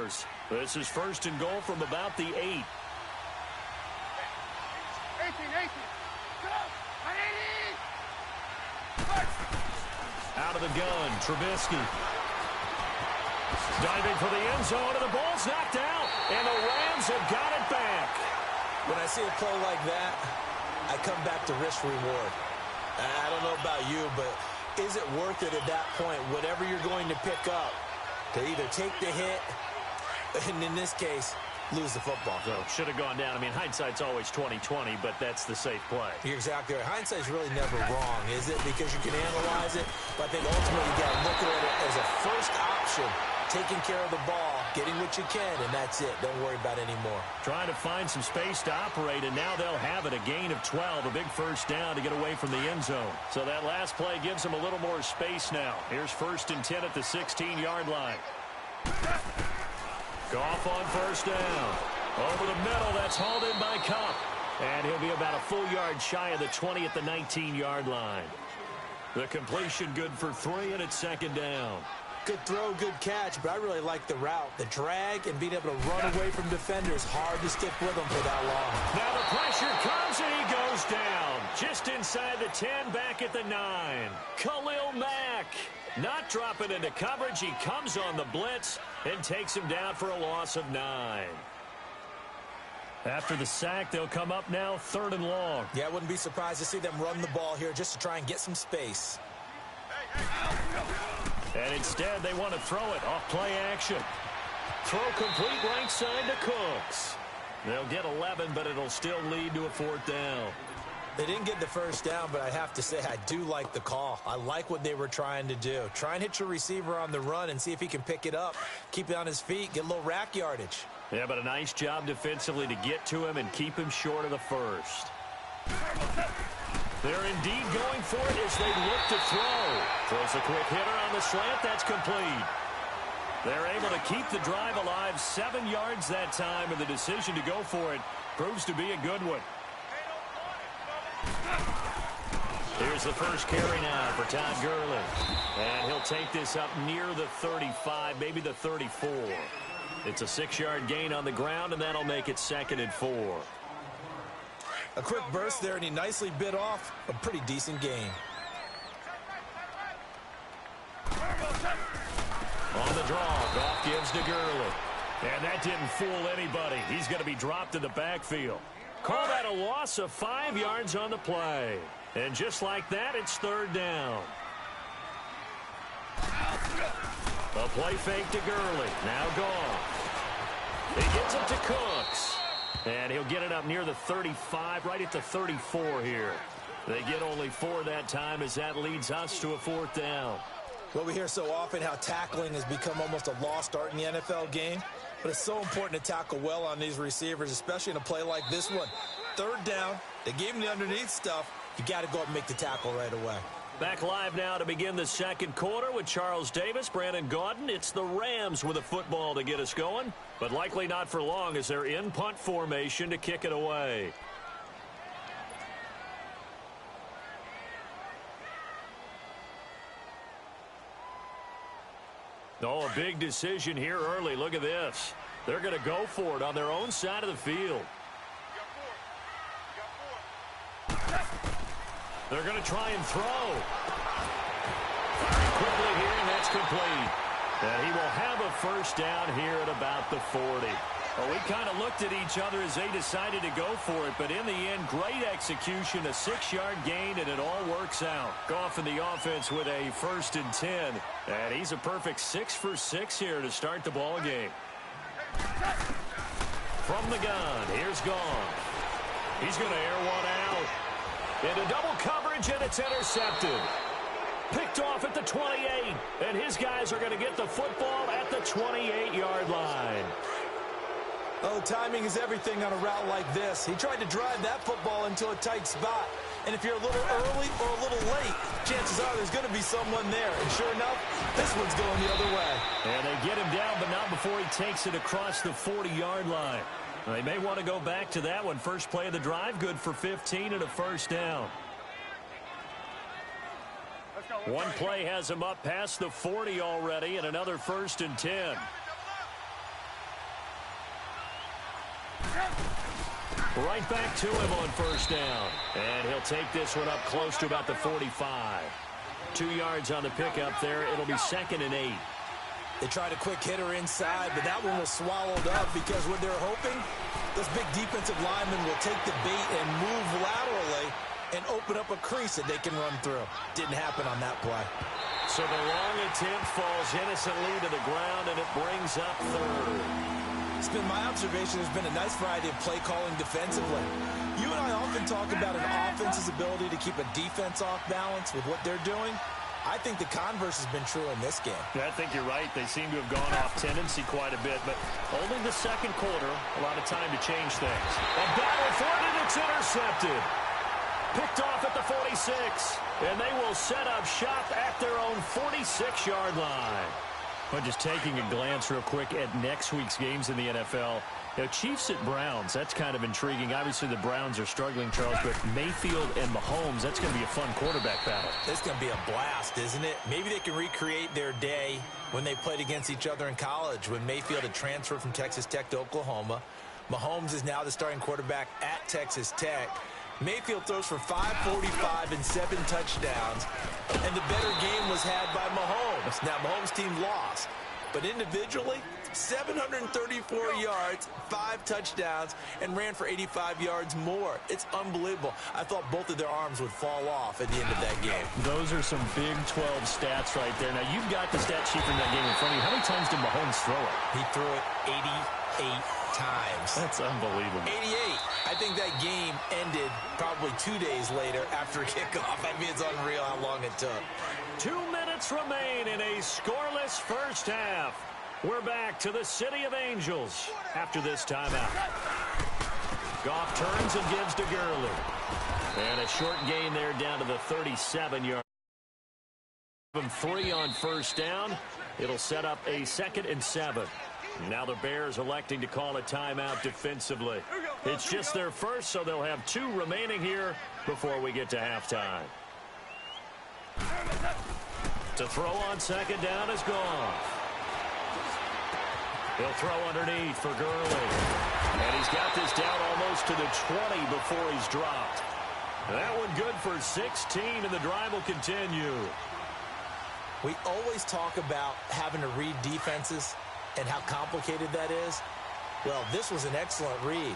Bears. This is first and goal from about the 8. 18. Out of the gun, Trubisky. Diving for the end zone, and the ball's knocked out, and the Rams have got it back. When I see a play like that, I come back to risk reward. I don't know about you, but is it worth it at that point, whatever you're going to pick up, to either take the hit, and in this case, lose the football? So should have gone down. I mean, hindsight's always 20/20, but that's the safe play. You're exactly right. Hindsight's really never wrong, is it? Because you can analyze it, but I think ultimately you got to look at it as a first option, taking care of the ball, getting what you can, and that's it. Don't worry about it anymore. Trying to find some space to operate, and now they'll have it. A gain of 12, a big first down to get away from the end zone. So that last play gives them a little more space now. Here's first and 10 at the 16-yard line. Goff on first down. Over the middle, that's hauled in by Kupp. And he'll be about a full yard shy of the 20 at the 19-yard line. The completion good for 3, and it's second down. Good throw, good catch, but I really like the route. The drag and being able to run away from defenders. Hard to stick with them for that long. Now the pressure comes, and he goes down. Just inside the 10, back at the 9. Khalil Mack. Not dropping into coverage. He comes on the blitz and takes him down for a loss of 9. After the sack, they'll come up now 3rd and long. Yeah, I wouldn't be surprised to see them run the ball here just to try and get some space. And instead, they want to throw it off play action. Throw complete right side to Cooks. They'll get 11, but it'll still lead to a 4th down. They didn't get the first down, but I have to say I do like the call. I like what they were trying to do. Try and hit your receiver on the run and see if he can pick it up. Keep it on his feet, get a little rack yardage. Yeah, but a nice job defensively to get to him and keep him short of the first. They're indeed going for it as they look to throw. Throws a quick hitter on the slant. That's complete. They're able to keep the drive alive 7 yards that time, and the decision to go for it proves to be a good one. Here's the first carry now for Todd Gurley. And he'll take this up near the 35, maybe the 34. It's a 6-yard gain on the ground, and that'll make it 2nd and 4. A quick burst there, and he nicely bit off a pretty decent gain. On the draw, Goff gives to Gurley. And that didn't fool anybody. He's going to be dropped in the backfield. Call that a loss of 5 yards on the play. And just like that, it's 3rd down. A play fake to Gurley. Now Goff. He gets it to Cooks. And he'll get it up near the 35, right at the 34 here. They get only 4 that time as that leads us to a 4th down. Well, we hear so often how tackling has become almost a lost art in the NFL game. But it's so important to tackle well on these receivers, especially in a play like this one. 3rd down, they gave him the underneath stuff. You got to go up and make the tackle right away. Back live now to begin the second quarter with Charles Davis, Brandon Gaudin. It's the Rams with a football to get us going, but likely not for long as they're in punt formation to kick it away. Oh, a big decision here early. Look at this. They're going to go for it on their own side of the field. They're going to try and throw. Firing quickly here, and that's complete. And he will have a first down here at about the 40. Well, we kind of looked at each other as they decided to go for it, but in the end, great execution, a 6-yard gain, and it all works out. Goff in the offense with a 1st and 10, and he's a perfect 6 for 6 here to start the ball game. From the gun, here's Goff. He's going to air one out. Into double coverage, and it's intercepted. Picked off at the 28, and his guys are going to get the football at the 28-yard line. Oh, timing is everything on a route like this. He tried to drive that football into a tight spot. And if you're a little early or a little late, chances are there's going to be someone there. And sure enough, this one's going the other way. And they get him down, but not before he takes it across the 40-yard line. They may want to go back to that one. First play of the drive, good for 15 and a first down. One play has him up past the 40 already, and another 1st and 10. Right back to him on first down. And he'll take this one up close to about the 45. 2 yards on the pickup there. It'll be 2nd and 8. They tried a quick hitter inside, but that one was swallowed up because what they're hoping, this big defensive lineman will take the bait and move laterally and open up a crease that they can run through. Didn't happen on that play. So the long attempt falls innocently to the ground, and it brings up 3rd. It's been my observation there's been a nice variety of play calling defensively. You and I often talk about an offense's ability to keep a defense off balance with what they're doing. I think the converse has been true in this game. Yeah, I think you're right. They seem to have gone off tendency quite a bit, but only the 2nd quarter, a lot of time to change things. A battle for it, and it's intercepted. Picked off at the 46, and they will set up shop at their own 46-yard line. But just taking a glance real quick at next week's games in the NFL, Chiefs at Browns, that's kind of intriguing. Obviously, the Browns are struggling, Charles, but Mayfield and Mahomes, that's going to be a fun quarterback battle. It's going to be a blast, isn't it? Maybe they can recreate their day when they played against each other in college, when Mayfield had transferred from Texas Tech to Oklahoma. Mahomes is now the starting quarterback at Texas Tech. Mayfield throws for 545 and 7 touchdowns, and the better game was had by Mahomes. Now, Mahomes' team lost, but individually, 734 yards, 5 touchdowns, and ran for 85 yards more. It's unbelievable. I thought both of their arms would fall off at the end of that game. Those are some Big 12 stats right there. Now, you've got the stat sheet from that game in front of you. How many times did Mahomes throw it? He threw it 88 times. That's unbelievable. 88. I think that game ended probably 2 days later after kickoff. I mean, it's unreal how long it took. 2 minutes remain in a scoreless first half. We're back to the City of Angels after this timeout. Goff turns and gives to Gurley. And a short gain there down to the 37-yard. 3 on first down. It'll set up a 2nd and 7. Now the Bears electing to call a timeout defensively. It's just their first, so they'll have 2 remaining here before we get to halftime. To throw on 2nd down is Goff. He'll throw underneath for Gurley. And he's got this down almost to the 20 before he's dropped. That one good for 16, and the drive will continue. We always talk about having to read defenses and how complicated that is. Well, this was an excellent read.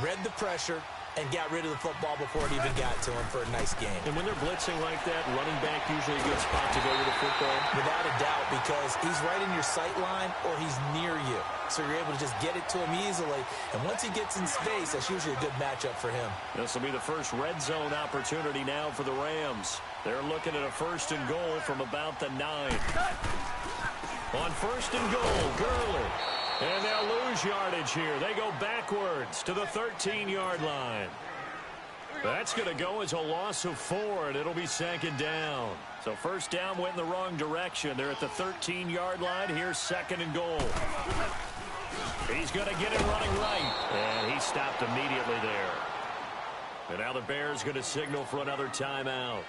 Read the pressure and got rid of the football before it even got to him for a nice game. And when they're blitzing like that, running back usually a good spot to go with the football. Without a doubt, because he's right in your sight line or he's near you. So you're able to just get it to him easily. And once he gets in space, that's usually a good matchup for him. This will be the first red zone opportunity now for the Rams. They're looking at a 1st and goal from about the 9. On 1st and goal, Gurley. And they'll lose yardage here. They go backwards to the 13-yard line. That's going to go as a loss of 4, and it'll be 2nd down. So first down went in the wrong direction. They're at the 13-yard line. Here's 2nd and goal. He's going to get it running right. And he stopped immediately there. And now the Bears going to signal for another timeout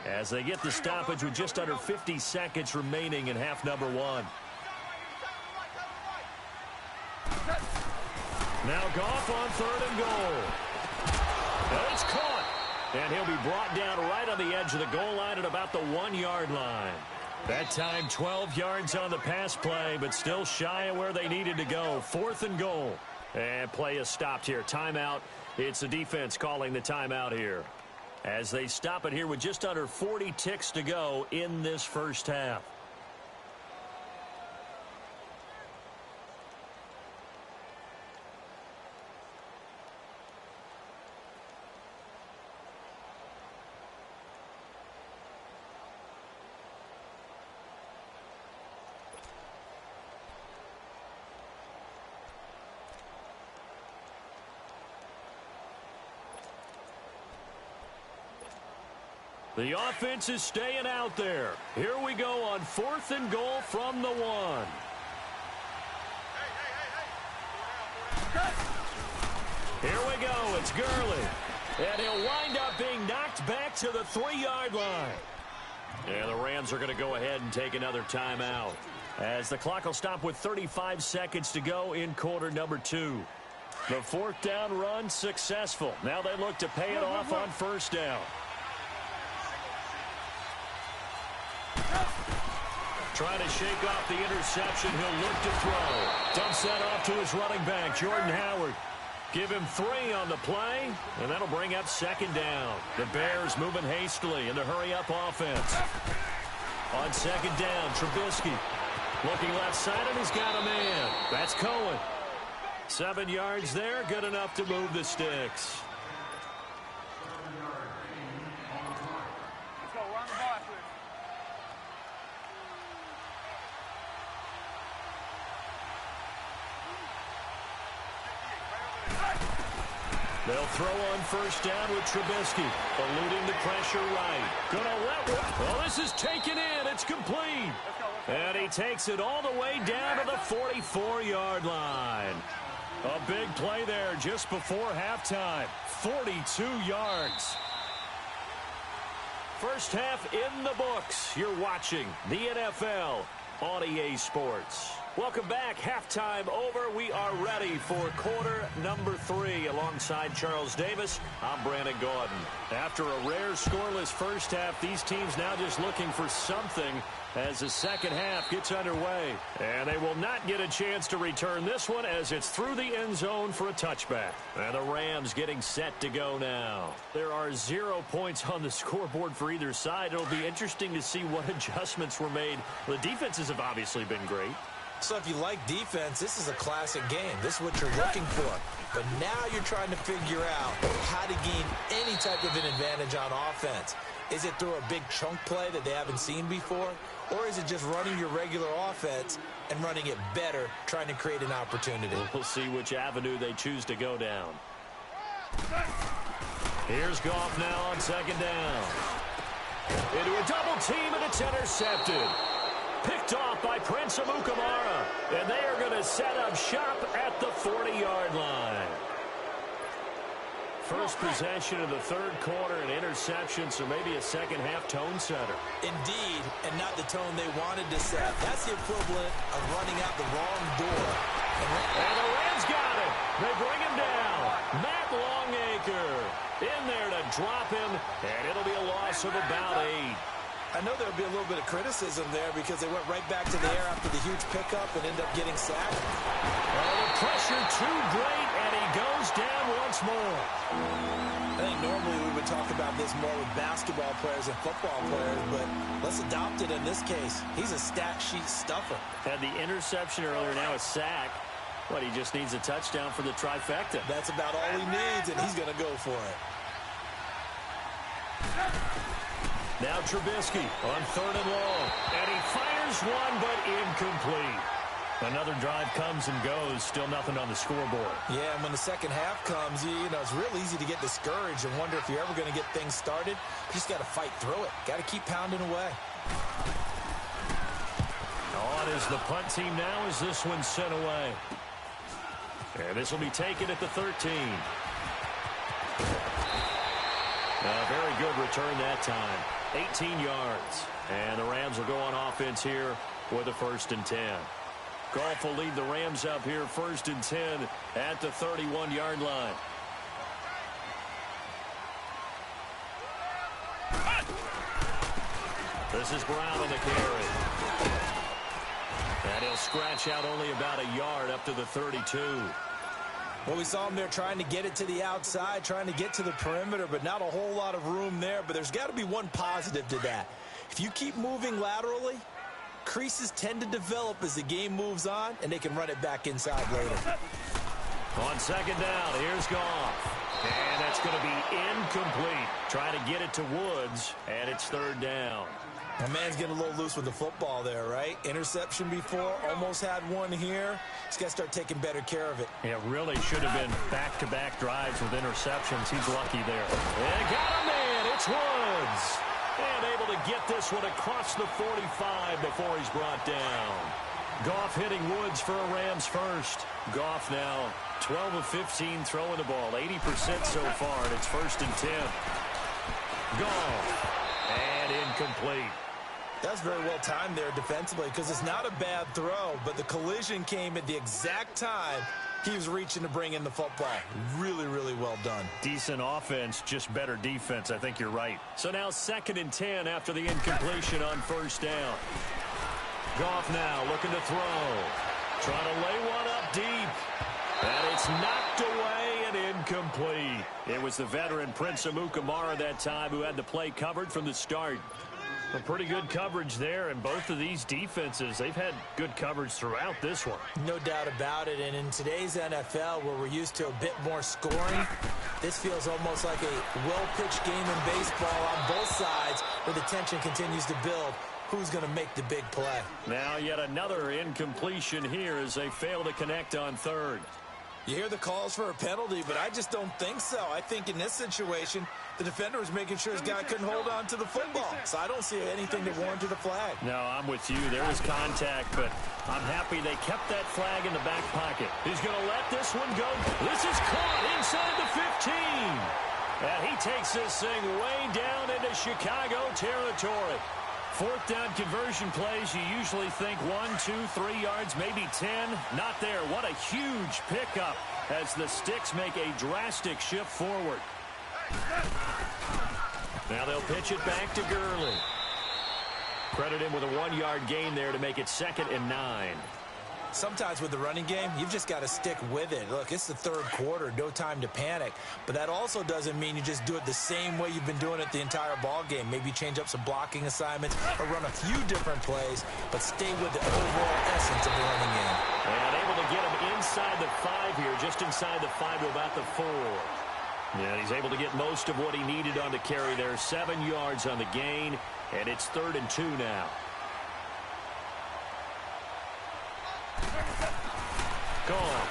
as they get the stoppage with just under 50 seconds remaining in half number 1. Now Goff on 3rd and goal. And it's caught. And he'll be brought down right on the edge of the goal line at about the 1-yard line. That time 12 yards on the pass play, but still shy of where they needed to go. 4th and goal. And play is stopped here. Timeout. It's the defense calling the timeout here, as they stop it here with just under 40 ticks to go in this first half. The offense is staying out there. Here we go on 4th and goal from the 1. Here we go. It's Gurley. And he'll wind up being knocked back to the 3-yard line. And the Rams are going to go ahead and take another timeout, as the clock will stop with 35 seconds to go in quarter number 2. The fourth down run successful. Now they look to pay it off on first down. Trying to shake off the interception. He'll look to throw. Dumps that off to his running back, Jordan Howard. Give him 3 on the play, and that'll bring up second down. The Bears moving hastily in the hurry-up offense. On second down, Trubisky looking left side, and he's got a man. That's Cohen. 7 yards there, good enough to move the sticks. They'll throw on first down with Trubisky, eluding the pressure right. Gonna let one. Well, this is taken in. It's complete. And he takes it all the way down to the 44-yard line. A big play there just before halftime. 42 yards. First half in the books. You're watching the NFL on EA Sports. Welcome back. Halftime over. We are ready for quarter number 3. Alongside Charles Davis, I'm Brandon Gaudin. After a rare scoreless first half, these teams now just looking for something as the second half gets underway. And they will not get a chance to return this one as it's through the end zone for a touchback. And the Rams getting set to go now. There are 0 points on the scoreboard for either side. It'll be interesting to see what adjustments were made. The defenses have obviously been great. So if you like defense, this is a classic game. This is what you're looking for. But now you're trying to figure out how to gain any type of an advantage on offense. Is it through a big chunk play that they haven't seen before? Or is it just running your regular offense and running it better, trying to create an opportunity? We'll see which avenue they choose to go down. Here's Goff now on second down. Into a double team, and it's intercepted. Picked off by Prince Amukamara. And they are going to set up shop at the 40-yard line. First possession of the third quarter, an interception, so maybe a second-half tone setter. Indeed, and not the tone they wanted to set. That's the equivalent of running out the wrong door. And the Rams got it. They bring him down. Matt Longacre in there to drop him, and it'll be a loss of about 8. I know there'll be a little bit of criticism there because they went right back to the air after the huge pickup and ended up getting sacked. Oh, the pressure too great, and he goes down once more. I think normally we would talk about this more with basketball players and football players, but let's adopt it in this case. He's a stat sheet stuffer. Had the interception earlier, now a sack. But he just needs a touchdown for the trifecta. That's about all he needs, and he's going to go for it. Now Trubisky on third and long. And he fires one, but incomplete. Another drive comes and goes. Still nothing on the scoreboard. Yeah, and when the second half comes, you know, it's real easy to get discouraged and wonder if you're ever going to get things started. You just got to fight through it. Got to keep pounding away. On is the punt team now as this one's sent away. And this will be taken at the 13. A very good return that time. 18 yards. And the Rams will go on offense here with a 1st and 10. Goff will lead the Rams up here 1st and 10 at the 31-yard line. This is Brown on the carry. And he'll scratch out only about a yard up to the 32. Well, we saw him there trying to get it to the outside, trying to get to the perimeter, but not a whole lot of room there. But there's got to be one positive to that. If you keep moving laterally, creases tend to develop as the game moves on, and they can run it back inside later. On second down, here's Goff. And that's going to be incomplete. Trying to get it to Woods, and it's 3rd down. My man's getting a little loose with the football there, right? Interception before, almost had one here. He's got to start taking better care of it. Yeah, really should have been back-to-back drives with interceptions. He's lucky there. And got him in. It's Woods. And able to get this one across the 45 before he's brought down. Goff hitting Woods for a Rams first. Goff now 12 of 15 throwing the ball. 80% so far, and it's 1st and 10. Goff. And incomplete. That's very well timed there defensively because it's not a bad throw, but the collision came at the exact time He was reaching to bring in the football. Really, really well done. Decent offense, just better defense. I think you're right. So now 2nd and 10 after the incompletion on 1st down. Goff now looking to throw. Trying to lay one up deep. And it's knocked away and incomplete. It was the veteran Prince Amukamara that time who had the play covered from the start. A pretty good coverage there, and both of these defenses, they've had good coverage throughout this one. No doubt about it, and in today's NFL, where we're used to a bit more scoring, this feels almost like a well-pitched game in baseball on both sides, where the tension continues to build. Who's going to make the big play? Now yet another incompletion here as they fail to connect on 3rd. You hear the calls for a penalty, but I just don't think so. I think in this situation, the defender was making sure his guy couldn't hold on to the football. So I don't see anything that warranted a flag. No, I'm with you. There was contact, but I'm happy they kept that flag in the back pocket. He's going to let this one go. This is caught inside the 15. And he takes this thing way down into Chicago territory. 4th down conversion plays, you usually think 1, 2, 3 yards, maybe 10. Not there. What a huge pickup as the Sticks make a drastic shift forward. Now they'll pitch it back to Gurley. Credit him with a 1-yard gain there to make it 2nd and 9. Sometimes with the running game, you've just got to stick with it. Look, it's the 3rd quarter, no time to panic. But that also doesn't mean you just do it the same way you've been doing it the entire ball game. Maybe change up some blocking assignments or run a few different plays, but stay with the overall essence of the running game. And able to get him inside the 5 here, just inside the 5 to about the 4. Yeah, he's able to get most of what he needed on the carry there. 7 yards on the gain, and it's 3rd and 2 now. Gone.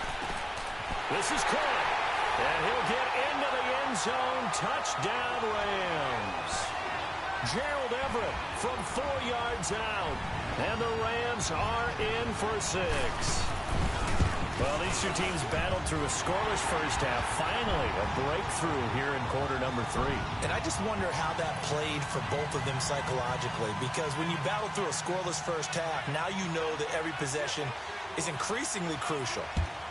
This is caught. And he'll get into the end zone. Touchdown, Rams. Gerald Everett from 4 yards out. And the Rams are in for 6. Well, these two teams battled through a scoreless first half. Finally, a breakthrough here in quarter number 3. And I just wonder how that played for both of them psychologically. Because when you battle through a scoreless first half, now you know that every possession is increasingly crucial.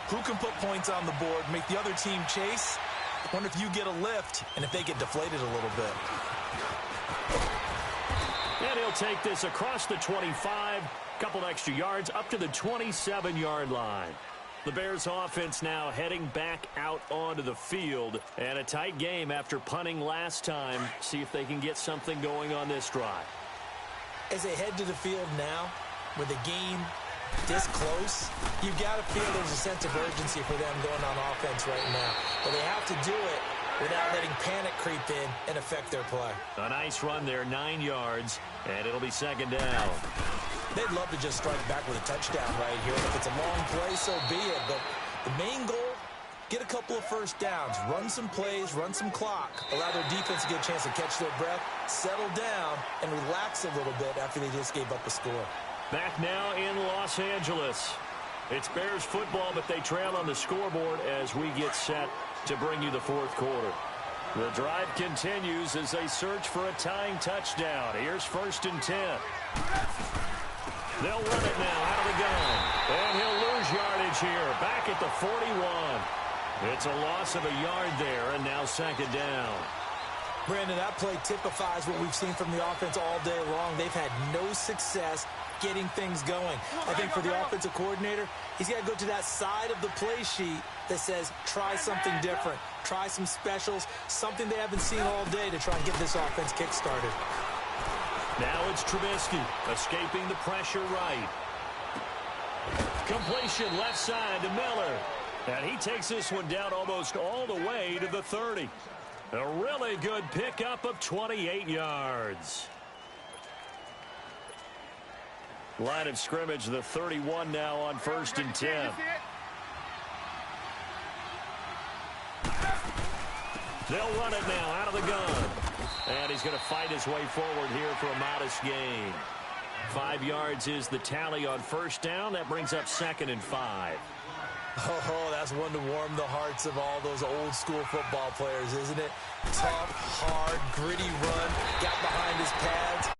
Who can put points on the board, make the other team chase? I wonder if you get a lift and if they get deflated a little bit. And he'll take this across the 25, couple extra yards up to the 27-yard line. The Bears offense now heading back out onto the field. And a tight game after punting last time. See if they can get something going on this drive. As they head to the field now, with the game this close, you've got to feel there's a sense of urgency for them going on offense right now. But they have to do it without letting panic creep in and affect their play. A nice run there, 9 yards, and it'll be 2nd down. They'd love to just strike back with a touchdown right here. And if it's a long play, so be it. But the main goal, get a couple of first downs, run some plays, run some clock, allow their defense to get a chance to catch their breath, settle down, and relax a little bit after they just gave up a score. Back now in Los Angeles. It's Bears football, but they trail on the scoreboard as we get set to bring you the 4th quarter. The drive continues as they search for a tying touchdown. Here's 1st and 10. They'll run it now out of the gun. And he'll lose yardage here. Back at the 41. It's a loss of a yard there, and now 2nd down. Brandon, that play typifies what we've seen from the offense all day long. They've had no success getting things going. I think for the offensive coordinator, he's got to go to that side of the play sheet that says, try something different. Try some specials, something they haven't seen all day to try and get this offense kick-started. Now it's Trubisky escaping the pressure right. Completion left side to Miller. And he takes this one down almost all the way to the 30. A really good pickup of 28 yards. Line of scrimmage, the 31 now on 1st and 10. They'll run it now out of the gun. And he's going to fight his way forward here for a modest gain. 5 yards is the tally on 1st down. That brings up 2nd and 5. Oh, that's one to warm the hearts of all those old school football players, isn't it? Tough, hard, gritty run, got behind his pads.